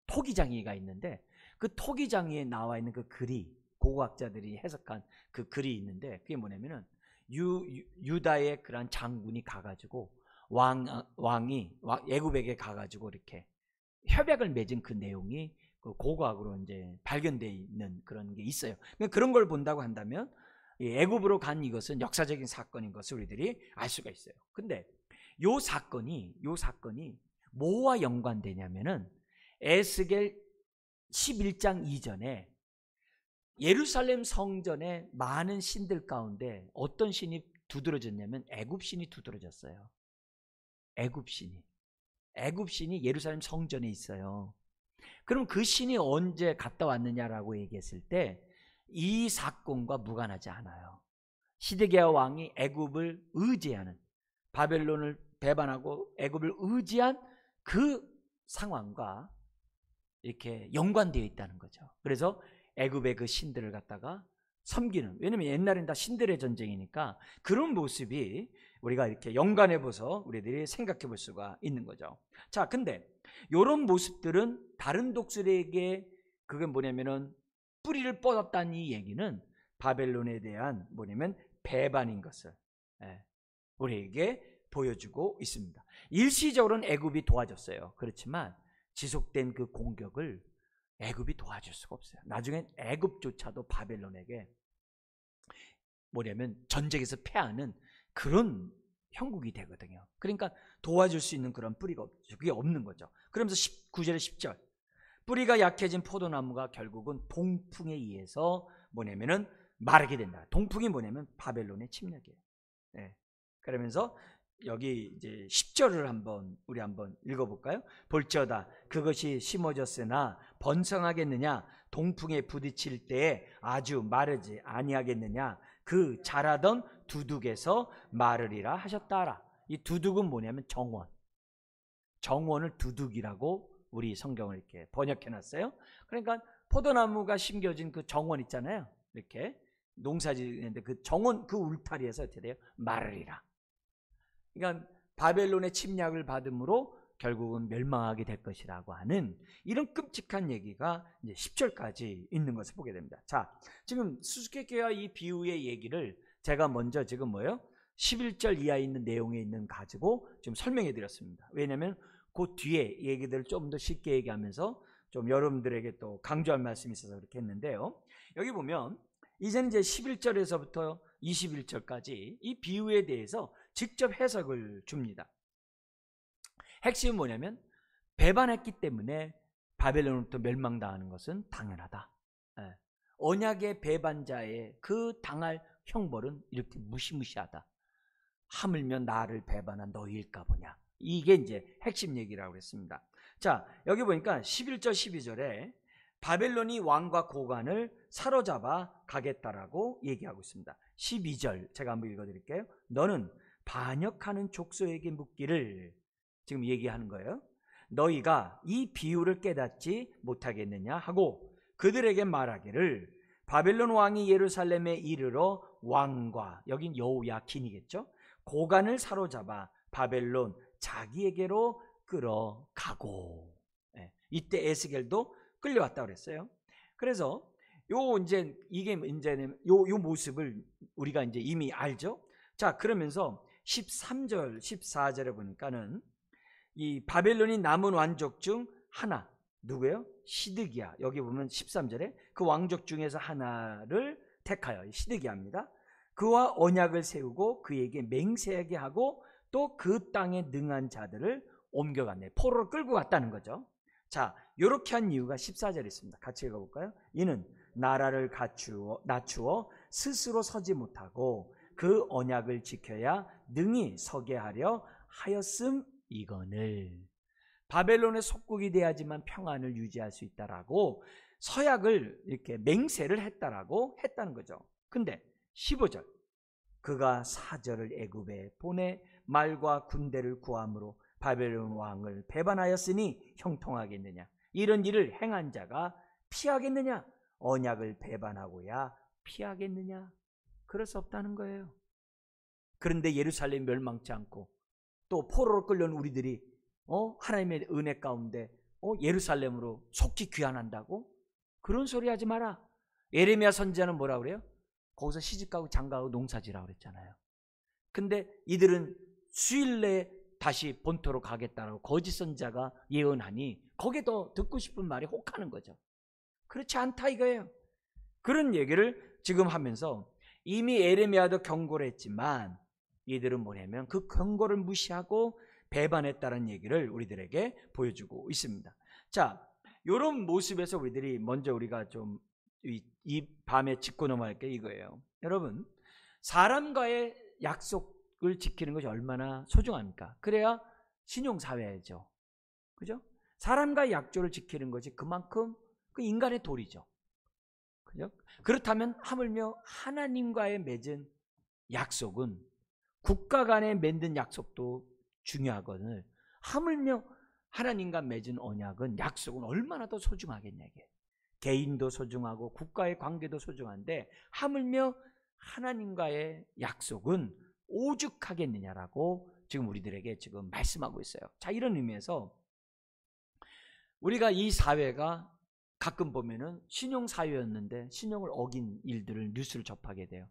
Speaker 1: 토기장이가 있는데, 그 토기장이에 나와 있는 그 글이, 고고학자들이 해석한 그 글이 있는데, 그게 뭐냐면은 유다의 그런 장군이 가가지고 왕이 애굽에게 가가지고 이렇게 협약을 맺은 그 내용이 그 고고학으로 이제 발견되어 있는 그런 게 있어요. 그런 걸 본다고 한다면 애굽으로 간 이것은 역사적인 사건인 것을 우리들이 알 수가 있어요. 근데 요 사건이 뭐와 연관되냐면은 에스겔 11장 이전에 예루살렘 성전에 많은 신들 가운데 어떤 신이 두드러졌냐면 애굽 신이 두드러졌어요. 애굽 신이 예루살렘 성전에 있어요. 그럼 그 신이 언제 갔다 왔느냐라고 얘기했을 때 이 사건과 무관하지 않아요. 시드기야 왕이 애굽을 의지하는, 바벨론을 배반하고 애굽을 의지한 그 상황과 이렇게 연관되어 있다는 거죠. 그래서 애굽의 그 신들을 갖다가 섬기는, 왜냐면 옛날엔 다 신들의 전쟁이니까 그런 모습이 우리가 이렇게 연관해 보서 우리들이 생각해 볼 수가 있는 거죠. 자, 근데 이런 모습들은 다른 독수리에게 그게 뭐냐면은 뿌리를 뻗었다는 이 얘기는 바벨론에 대한 뭐냐면 배반인 것을 우리에게 보여주고 있습니다. 일시적으로는 애굽이 도와줬어요. 그렇지만 지속된 그 공격을 애굽이 도와줄 수가 없어요. 나중엔 애굽조차도 바벨론에게 뭐냐면 전쟁에서 패하는 그런 형국이 되거든요. 그러니까 도와줄 수 있는 그런 뿌리가 없죠. 그게 없는 거죠. 그러면서 19절에 10절, 뿌리가 약해진 포도나무가 결국은 동풍에 의해서 뭐냐면은 마르게 된다. 동풍이 뭐냐면 바벨론의 침략이에요. 그러면서 여기 이제 10절을 우리 한번 읽어볼까요? 볼지어다 그것이 심어졌으나 번성하겠느냐? 동풍에 부딪힐 때에 아주 마르지 아니하겠느냐? 그 자라던 두둑에서 마르리라 하셨다라. 이 두둑은 뭐냐면 정원을 두둑이라고 우리 성경을 이렇게 번역해놨어요. 그러니까 포도나무가 심겨진 그 정원 있잖아요. 이렇게 농사지는데 그 정원 그 울타리에서 어떻게 돼요? 마르리라. 그러니까 바벨론의 침략을 받음으로 결국은 멸망하게 될 것이라고 하는 이런 끔찍한 얘기가 이제 10절까지 있는 것을 보게 됩니다. 자, 지금 수수께끼와 이 비유의 얘기를 제가 먼저 지금 11절 이하에 있는 내용에 있는 가지고 좀 설명해 드렸습니다. 왜냐하면 그 뒤에 얘기들을 좀 더 쉽게 얘기하면서 좀 여러분들에게 또 강조할 말씀이 있어서 그렇게 했는데요. 여기 보면 이제는 이제 11절에서부터 21절까지 이 비유에 대해서 직접 해석을 줍니다. 핵심은 뭐냐면 배반했기 때문에 바벨론으로부터 멸망당하는 것은 당연하다. 언약의 배반자의 그 당할 형벌은 이렇게 무시무시하다. 하물며 나를 배반한 너희일까 보냐. 이게 이제 핵심 얘기라고 했습니다. 자, 여기 보니까 11절 12절에 바벨론이 왕과 고관을 사로잡아 가겠다라고 얘기하고 있습니다. 12절 제가 한번 읽어드릴게요. 너는 반역하는 족속에게 묻기를 지금 얘기하는 거예요. 너희가 이 비유를 깨닫지 못하겠느냐 하고 그들에게 말하기를 바벨론 왕이 예루살렘에 이르러 왕과 여긴 여호야킨이겠죠. 고관을 사로잡아 바벨론 자기에게로 끌어가고 이때 에스겔도 끌려왔다 그랬어요. 그래서 이게 요 모습을 우리가 이제 이미 알죠. 자, 그러면서 13절, 14절에 보니까는 이 바벨론이 남은 왕족 중 하나 누구예요? 시드기야. 여기 보면 13절에 그 왕족 중에서 하나를 택하여 시드기야입니다. 그와 언약을 세우고 그에게 맹세하게 하고 또 그 땅에 능한 자들을 옮겨갔네. 포로로 끌고 갔다는 거죠. 자, 이렇게 한 이유가 14절에 있습니다. 같이 읽어볼까요? 이는 나라를 낮추어 스스로 서지 못하고 그 언약을 지켜야 능히 서게 하려 하였음 이거늘. 바벨론의 속국이 돼야지만 평안을 유지할 수 있다라고 서약을 이렇게 맹세를 했다는 거죠. 근데 15절 그가 사절을 애굽에 보내 말과 군대를 구함으로 바벨론 왕을 배반하였으니 형통하겠느냐? 이런 일을 행한 자가 피하겠느냐? 언약을 배반하고야 피하겠느냐? 그럴 수 없다는 거예요. 그런데 예루살렘 멸망치 않고 또 포로로 끌려온 우리들이 하나님의 은혜 가운데 예루살렘으로 속히 귀환한다고? 그런 소리 하지 마라. 예레미야 선지자는 뭐라 그래요? 거기서 시집가고 장가가고 농사지라고 그랬잖아요. 근데 이들은 수일 내에 다시 본토로 가겠다라고 거짓 선지자가 예언하니 거기에 더 듣고 싶은 말이 혹하는 거죠. 그렇지 않다 이거예요. 그런 얘기를 지금 하면서 이미 예레미야도 경고를 했지만 이들은 뭐냐면 그 경고를 무시하고 배반했다는 얘기를 우리들에게 보여주고 있습니다. 자, 이런 모습에서 우리가 좀 이 밤에 짚고 넘어갈 게 이거예요. 여러분, 사람과의 약속을 지키는 것이 얼마나 소중합니까? 그래야 신용사회죠. 그죠? 사람과의 약속을 지키는 것이 그만큼 그 인간의 도리죠. 그죠? 그렇다면 하물며 하나님과의 맺은 약속은 국가 간에 맺는 약속도 중요하거든요. 하물며 하나님과 맺은 언약은 약속은 얼마나 더 소중하겠냐 이게. 개인도 소중하고 국가의 관계도 소중한데 하물며 하나님과의 약속은 오죽하겠느냐라고 지금 우리들에게 지금 말씀하고 있어요. 자, 이런 의미에서 우리가 이 사회가 가끔 보면은 신용사회였는데 신용을 어긴 일들을 뉴스를 접하게 돼요.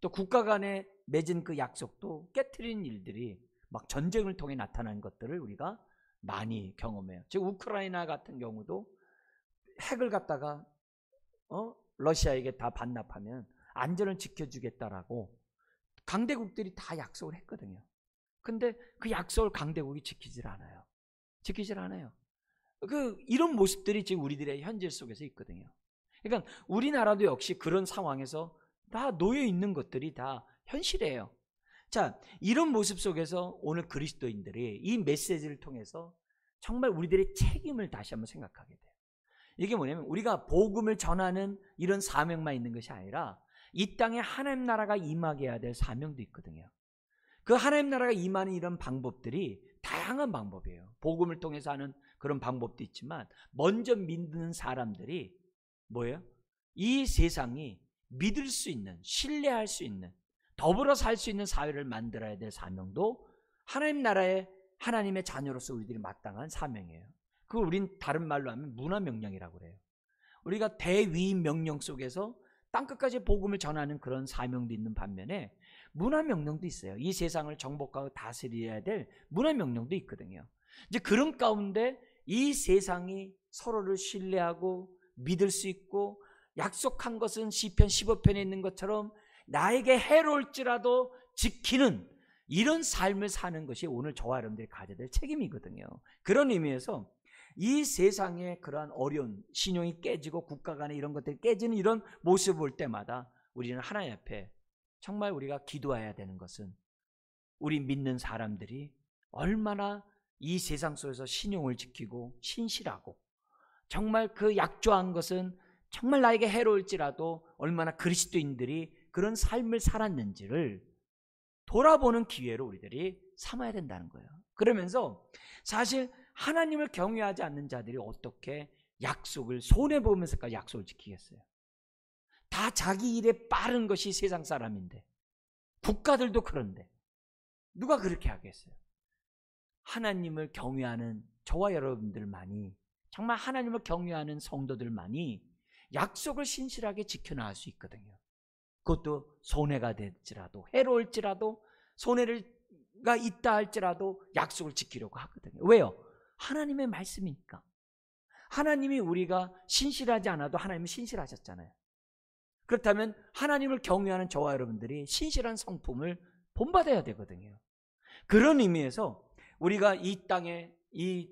Speaker 1: 또 국가 간에 맺은 그 약속도 깨트린 일들이 막 전쟁을 통해 나타난 것들을 우리가 많이 경험해요. 즉 우크라이나 같은 경우도 핵을 갖다가 러시아에게 다 반납하면 안전을 지켜주겠다라고 강대국들이 다 약속을 했거든요. 근데 그 약속을 강대국이 지키질 않아요. 이런 모습들이 지금 우리들의 현실 속에서 있거든요. 그러니까 우리나라도 역시 그런 상황에서 다 놓여 있는 것들이 다 현실이에요. 자, 이런 모습 속에서 오늘 그리스도인들이 이 메시지를 통해서 정말 우리들의 책임을 다시 한번 생각하게 돼요. 이게 뭐냐면 우리가 복음을 전하는 이런 사명만 있는 것이 아니라 이 땅에 하나님 나라가 임하게 해야 될 사명도 있거든요. 그 하나님 나라가 임하는 이런 방법들이 다양한 방법이에요. 복음을 통해서 하는 그런 방법도 있지만 먼저 믿는 사람들이 뭐예요? 이 세상이 믿을 수 있는, 신뢰할 수 있는, 더불어 살 수 있는 사회를 만들어야 될 사명도 하나님 나라의 하나님의 자녀로서 우리들이 마땅한 사명이에요. 그걸 우린 다른 말로 하면 문화명령이라고 그래요. 우리가 대위 명령 속에서 땅끝까지 복음을 전하는 그런 사명도 있는 반면에 문화명령도 있어요. 이 세상을 정복하고 다스려야 될 문화명령도 있거든요. 이제 그런 가운데 이 세상이 서로를 신뢰하고 믿을 수 있고 약속한 것은 시편 15편에 있는 것처럼 나에게 해로울지라도 지키는 이런 삶을 사는 것이 오늘 저와 여러분들이 가져야 될 책임이거든요. 그런 의미에서 이 세상의 그러한 어려운 신용이 깨지고 국가 간의 이런 것들이 깨지는 이런 모습을 볼 때마다 우리는 하나님 앞에 정말 우리가 기도해야 되는 것은 우리 믿는 사람들이 얼마나 이 세상 속에서 신용을 지키고 신실하고 정말 그 약조한 것은 정말 나에게 해로울지라도 얼마나 그리스도인들이 그런 삶을 살았는지를 돌아보는 기회로 우리들이 삼아야 된다는 거예요. 그러면서 사실 하나님을 경외하지 않는 자들이 어떻게 약속을 손해보면서까지 약속을 지키겠어요? 다 자기 일에 빠른 것이 세상 사람인데 국가들도 그런데 누가 그렇게 하겠어요? 하나님을 경외하는 저와 여러분들만이, 정말 하나님을 경외하는 성도들만이 약속을 신실하게 지켜나갈 수 있거든요. 그것도 손해가 될지라도, 해로울지라도, 손해가 있다 할지라도 약속을 지키려고 하거든요. 왜요? 하나님의 말씀이니까. 하나님이 우리가 신실하지 않아도 하나님은 신실하셨잖아요. 그렇다면 하나님을 경외하는 저와 여러분들이 신실한 성품을 본받아야 되거든요. 그런 의미에서 우리가 이 땅에 이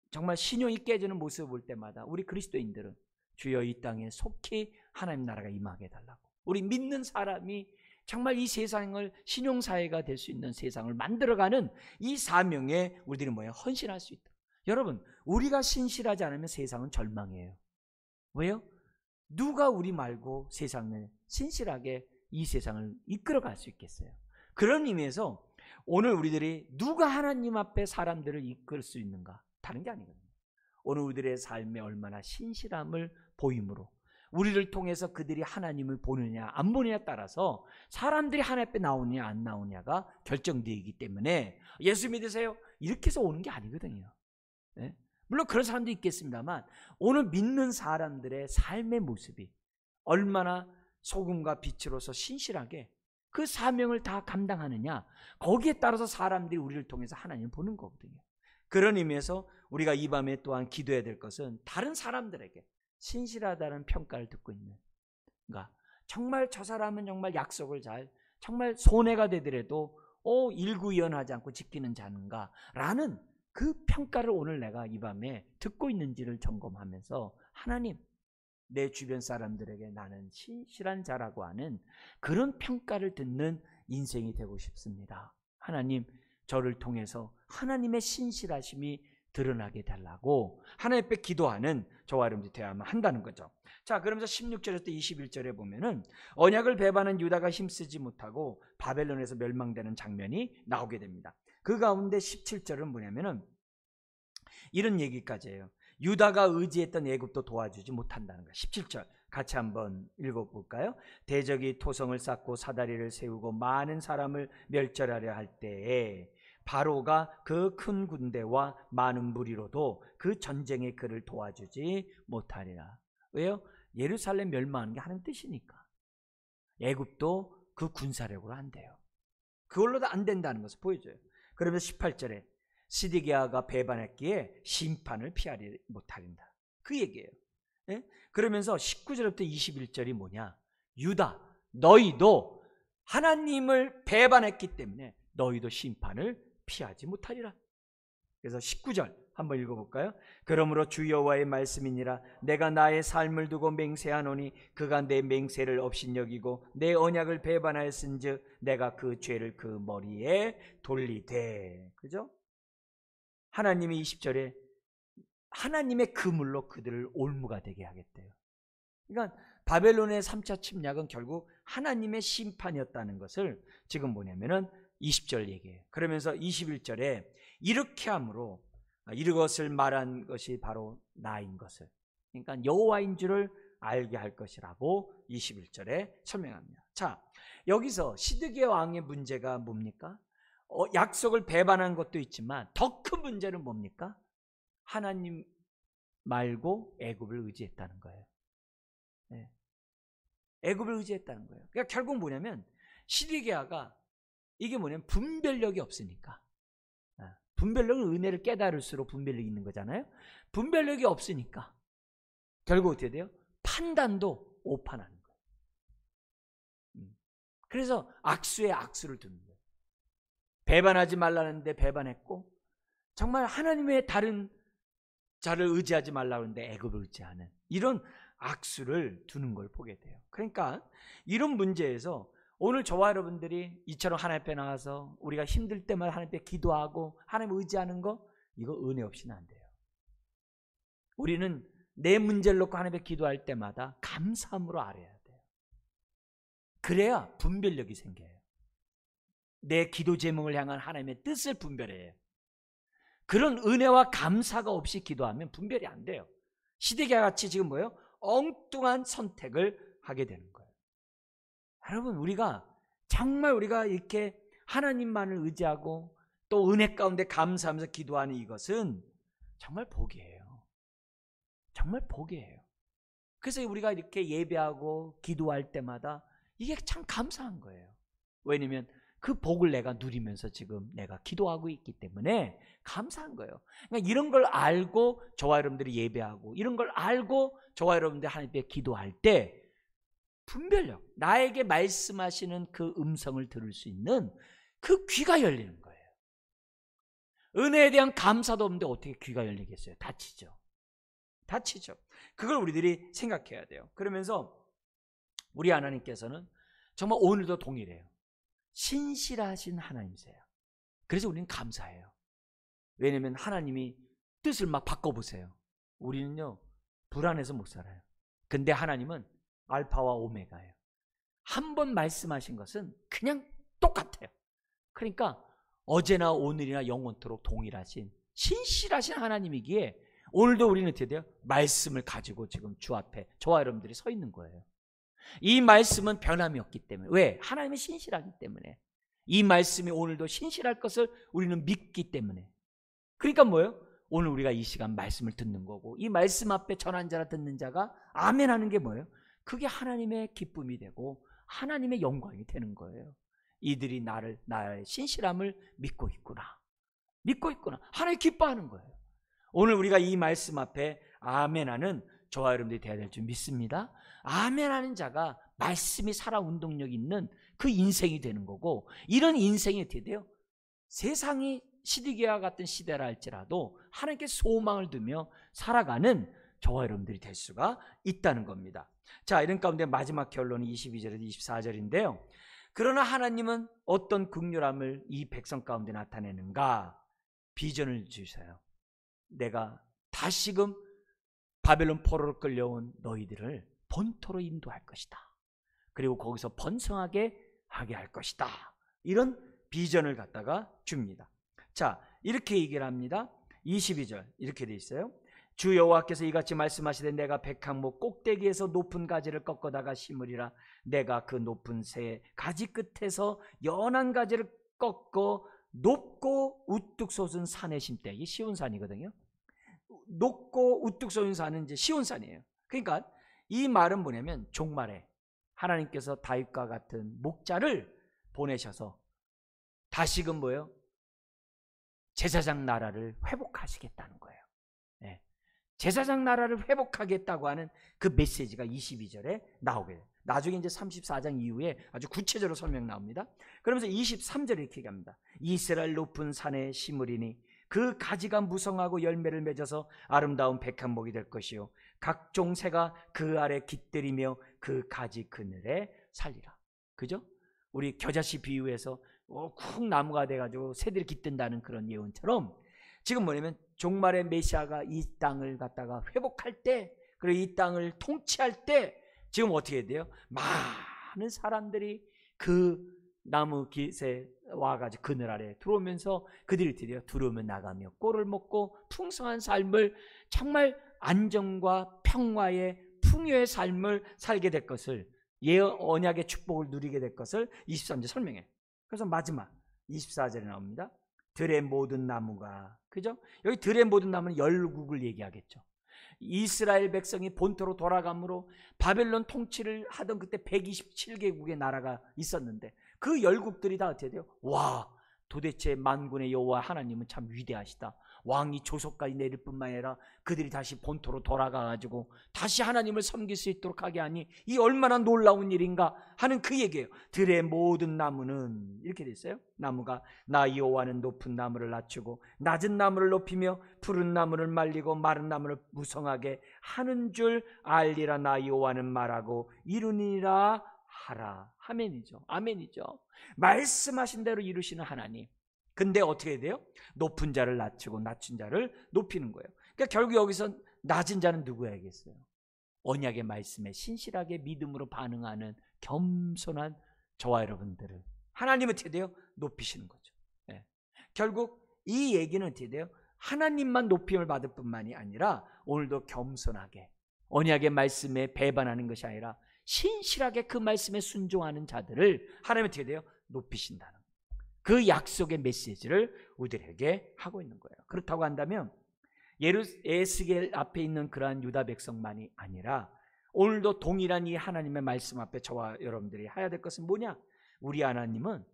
Speaker 1: 정말 신용이 깨지는 모습을 볼 때마다 우리 그리스도인들은 주여 이 땅에 속히 하나님 나라가 임하게 해달라고, 우리 믿는 사람이 정말 이 세상을 신용사회가 될 수 있는 세상을 만들어가는 이 사명에 우리들이 뭐예요? 헌신할 수 있다. 여러분, 우리가 신실하지 않으면 세상은 절망이에요. 왜요? 누가 우리 말고 세상을 신실하게 이 세상을 이끌어갈 수 있겠어요? 그런 의미에서 오늘 우리들이 누가 하나님 앞에 사람들을 이끌 수 있는가? 다른 게 아니거든요. 오늘 우리들의 삶에 얼마나 신실함을 보임으로 우리를 통해서 그들이 하나님을 보느냐 안 보느냐에 따라서 사람들이 하나님 앞에 나오느냐 안 나오느냐가 결정되기 때문에 예수 믿으세요? 이렇게 해서 오는 게 아니거든요. 네? 물론 그런 사람도 있겠습니다만 오늘 믿는 사람들의 삶의 모습이 얼마나 소금과 빛으로서 신실하게 그 사명을 다 감당하느냐, 거기에 따라서 사람들이 우리를 통해서 하나님을 보는 거거든요. 그런 의미에서 우리가 이 밤에 또한 기도해야 될 것은 다른 사람들에게 신실하다는 평가를 듣고 있는, 그러니까 정말 저 사람은 정말 약속을 잘, 정말 손해가 되더라도 일구이연하지 않고 지키는 자인가 라는 그 평가를 오늘 내가 이 밤에 듣고 있는지를 점검하면서 하나님, 내 주변 사람들에게 나는 신실한 자라고 하는 그런 평가를 듣는 인생이 되고 싶습니다. 하나님, 저를 통해서 하나님의 신실하심이 드러나게 달라고 하나님 앞에 기도하는 저와 여러분들이 되어야만 한다는 거죠. 자, 그러면서 16절에서 21절에 보면은 언약을 배반한 유다가 힘쓰지 못하고 바벨론에서 멸망되는 장면이 나오게 됩니다. 그 가운데 17절은 뭐냐면은 이런 얘기까지 해요. 유다가 의지했던 애굽도 도와주지 못한다는 거예요. 17절 같이 한번 읽어볼까요? 대적이 토성을 쌓고 사다리를 세우고 많은 사람을 멸절하려 할 때에 바로가 그 큰 군대와 많은 무리로도 그 전쟁에 그를 도와주지 못하리라. 왜요? 예루살렘 멸망하는 게 하는 뜻이니까. 애굽도 그 군사력으로 안 돼요. 그걸로도 안 된다는 것을 보여줘요. 그러면서 18절에 시드기야가 배반했기에 심판을 피하지 못하린다. 그 얘기예요. 예? 그러면서 19절부터 21절이 뭐냐? 유다, 너희도 하나님을 배반했기 때문에 너희도 심판을 피하지 못하리라. 그래서 19절 한번 읽어볼까요? 그러므로 주 여호와의 말씀이니라. 내가 나의 삶을 두고 맹세하노니 그가 내 맹세를 업신여기고 내 언약을 배반하였은즉 내가 그 죄를 그 머리에 돌리되. 그죠? 하나님이 20절에 하나님의 그물로 그들을 올무가 되게 하겠대요. 그러니까 바벨론의 3차 침략은 결국 하나님의 심판이었다는 것을 지금 뭐냐면은 20절 얘기해요. 그러면서 21절에 이렇게 함으로 이것을 말한 것이 바로 나인 것을, 그러니까 여호와인 줄을 알게 할 것이라고 21절에 설명합니다. 자, 여기서 시드기야 왕의 문제가 뭡니까? 약속을 배반한 것도 있지만 더 큰 문제는 뭡니까? 하나님 말고 애굽을 의지했다는 거예요. 네. 애굽을 의지했다는 거예요. 그러니까 결국 뭐냐면 시드기야가 이게 뭐냐면 분별력이 없으니까, 분별력은 은혜를 깨달을수록 분별력이 있는 거잖아요. 분별력이 없으니까 결국 어떻게 돼요? 판단도 오판하는 거예요. 그래서 악수에 악수를 두는 거예요. 배반하지 말라는데 배반했고, 정말 하나님의 다른 자를 의지하지 말라고 하는데 애굽을 의지하는 이런 악수를 두는 걸 보게 돼요. 그러니까 이런 문제에서 오늘 저와 여러분들이 이처럼 하나님 앞에 나와서 우리가 힘들 때마다 하나님 앞에 기도하고 하나님 의지하는 거, 이거 은혜 없이는 안 돼요. 우리는 내 문제를 놓고 하나님 앞에 기도할 때마다 감사함으로 아뢰야 돼요. 그래야 분별력이 생겨요. 내 기도 제목을 향한 하나님의 뜻을 분별해요. 그런 은혜와 감사가 없이 기도하면 분별이 안 돼요. 시드기야 같이 지금 뭐예요? 엉뚱한 선택을 하게 되는 거예요. 여러분, 우리가 정말 우리가 이렇게 하나님만을 의지하고 또 은혜 가운데 감사하면서 기도하는 이것은 정말 복이에요. 정말 복이에요. 그래서 우리가 이렇게 예배하고 기도할 때마다 이게 참 감사한 거예요. 왜냐하면 그 복을 내가 누리면서 지금 내가 기도하고 있기 때문에 감사한 거예요. 그러니까 이런 걸 알고 저와 여러분들이 예배하고, 이런 걸 알고 저와 여러분들이 하나님께 기도할 때 분별력, 나에게 말씀하시는 그 음성을 들을 수 있는 그 귀가 열리는 거예요. 은혜에 대한 감사도 없는데 어떻게 귀가 열리겠어요? 다치죠. 다치죠. 그걸 우리들이 생각해야 돼요. 그러면서 우리 하나님께서는 정말 오늘도 동일해요. 신실하신 하나님이세요. 그래서 우리는 감사해요. 왜냐하면 하나님이 뜻을 막 바꿔보세요. 우리는요, 불안해서 못 살아요. 근데 하나님은 알파와 오메가예요. 한 번 말씀하신 것은 그냥 똑같아요. 그러니까 어제나 오늘이나 영원토록 동일하신 신실하신 하나님이기에 오늘도 우리는 어떻게 돼요? 말씀을 가지고 지금 주 앞에 저와 여러분들이 서 있는 거예요. 이 말씀은 변함이 없기 때문에. 왜? 하나님이 신실하기 때문에. 이 말씀이 오늘도 신실할 것을 우리는 믿기 때문에. 그러니까 뭐예요? 오늘 우리가 이 시간 말씀을 듣는 거고, 이 말씀 앞에 전한 자라 듣는 자가 아멘 하는 게 뭐예요? 그게 하나님의 기쁨이 되고 하나님의 영광이 되는 거예요. 이들이 나의 신실함을 믿고 있구나. 믿고 있구나. 하나님 기뻐하는 거예요. 오늘 우리가 이 말씀 앞에 아멘 하는 저와 여러분들이 되어야 될 줄 믿습니다. 아멘 하는 자가 말씀이 살아 운동력 있는 그 인생이 되는 거고, 이런 인생이 어떻게 돼요? 세상이 시드기야 같은 시대라 할지라도 하나님께 소망을 두며 살아가는 저와 여러분들이 될 수가 있다는 겁니다. 자, 이런 가운데 마지막 결론이 22절에서 24절인데요. 그러나 하나님은 어떤 긍휼함을 이 백성 가운데 나타내는가? 비전을 주세요. 내가 다시금 바벨론 포로로 끌려온 너희들을 본토로 인도할 것이다. 그리고 거기서 번성하게 하게 할 것이다. 이런 비전을 갖다가 줍니다. 자, 이렇게 얘기를 합니다. 22절 이렇게 돼 있어요. 주 여호와께서 이같이 말씀하시되 내가 백향목 꼭대기에서 높은 가지를 꺾어다가 심으리라. 내가 그 높은 새 가지 끝에서 연한 가지를 꺾어 높고 우뚝 솟은 산에 심되. 이게 시온산이거든요. 높고 우뚝 솟은 산은 이제 시온산이에요. 그러니까 이 말은 뭐냐면 종말에 하나님께서 다윗과 같은 목자를 보내셔서 다시금 뭐예요? 제사장 나라를 회복하시겠다는 거예요. 네. 제사장 나라를 회복하겠다고 하는 그 메시지가 22절에 나오게 돼요. 나중에 이제 34장 이후에 아주 구체적으로 설명 나옵니다. 그러면서 23절에 이렇게 얘기합니다. 이스라엘 높은 산에 심으리니 그 가지가 무성하고 열매를 맺어서 아름다운 백향목이 될 것이요 각종 새가 그 아래 깃들이며 그 가지 그늘에 살리라. 그죠? 우리 겨자씨 비유해서 쿵 나무가 돼가지고 새들이 깃든다는 그런 예언처럼 지금 뭐냐면 종말의 메시아가 이 땅을 갖다가 회복할 때, 그리고 이 땅을 통치할 때 지금 어떻게 해야 돼요? 많은 사람들이 그 나무 깃에 와가지고 그늘 아래 들어오면서 그들이 드디어 들어오면 나가며 꼴을 먹고 풍성한 삶을, 정말 안정과 평화의 풍요의 삶을 살게 될 것을, 언약의 축복을 누리게 될 것을 23절 설명해. 그래서 마지막 24절에 나옵니다. 들의 모든 나무가, 그죠? 여기 들의 모든 나무는 열국을 얘기하겠죠. 이스라엘 백성이 본토로 돌아감으로 바벨론 통치를 하던 그때 127개국의 나라가 있었는데 그 열국들이 다 어떻게 돼요? 와, 도대체 만군의 여호와 하나님은 참 위대하시다. 왕이 조속까지 내릴 뿐만 아니라 그들이 다시 본토로 돌아가가지고 다시 하나님을 섬길 수 있도록 하게 하니 이 얼마나 놀라운 일인가 하는 그 얘기예요. 들의 모든 나무는 이렇게 돼 있어요. 나무가 나 여호와는 높은 나무를 낮추고 낮은 나무를 높이며 푸른 나무를 말리고 마른 나무를 무성하게 하는 줄 알리라. 나 여호와는 말하고 이루니라 하라. 아멘이죠. 아멘이죠. 말씀하신 대로 이루시는 하나님. 근데 어떻게 해야 돼요? 높은 자를 낮추고 낮춘 자를 높이는 거예요. 그러니까 결국 여기서 낮은 자는 누구야겠어요? 언약의 말씀에 신실하게 믿음으로 반응하는 겸손한 저와 여러분들을 하나님은 어떻게 돼요? 높이시는 거죠. 네. 결국 이 얘기는 어떻게 돼요? 하나님만 높임을 받을 뿐만이 아니라 오늘도 겸손하게 언약의 말씀에 배반하는 것이 아니라 신실하게 그 말씀에 순종하는 자들을 하나님은 어떻게 돼요? 높이신다는 거예요. 그 약속의 메시지를 우리들에게 하고 있는 거예요. 그렇다고 한다면 에스겔 앞에 있는 그러한 유다 백성만이 아니라 오늘도 동일한 이 하나님의 말씀 앞에 저와 여러분들이 해야 될 것은 뭐냐? 우리 하나님은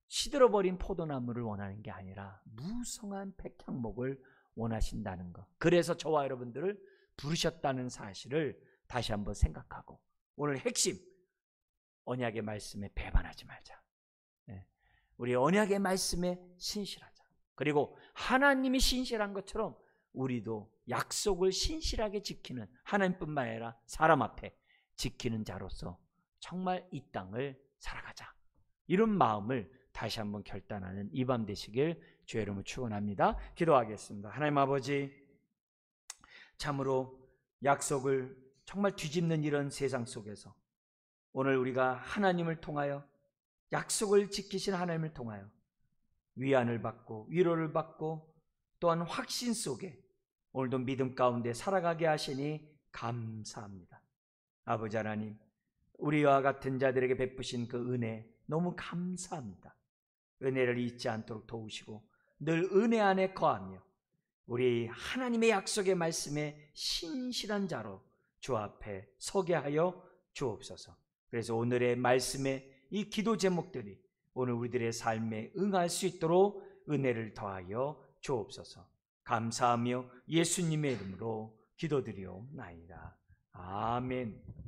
Speaker 1: 시들어버린 포도나무를 원하는 게 아니라 무성한 백향목을 원하신다는 것. 그래서 저와 여러분들을 부르셨다는 사실을 다시 한번 생각하고 오늘 핵심, 언약의 말씀에 배반하지 말자. 우리 언약의 말씀에 신실하자. 그리고 하나님이 신실한 것처럼 우리도 약속을 신실하게 지키는, 하나님뿐만 아니라 사람 앞에 지키는 자로서 정말 이 땅을 살아가자. 이런 마음을 다시 한번 결단하는 이 밤 되시길 주의 이름으로 축원합니다. 기도하겠습니다. 하나님 아버지, 참으로 약속을 정말 뒤집는 이런 세상 속에서 오늘 우리가 하나님을 통하여, 약속을 지키신 하나님을 통하여 위안을 받고 위로를 받고 또한 확신 속에 오늘도 믿음 가운데 살아가게 하시니 감사합니다. 아버지 하나님, 우리와 같은 자들에게 베푸신 그 은혜 너무 감사합니다. 은혜를 잊지 않도록 도우시고 늘 은혜 안에 거하며 우리 하나님의 약속의 말씀에 신실한 자로 주 앞에 서게 하여 주옵소서. 그래서 오늘의 말씀에 이 기도 제목들이 오늘 우리들의 삶에 응할 수 있도록 은혜를 더하여 주옵소서. 감사하며 예수님의 이름으로 기도드리옵나이다. 아멘.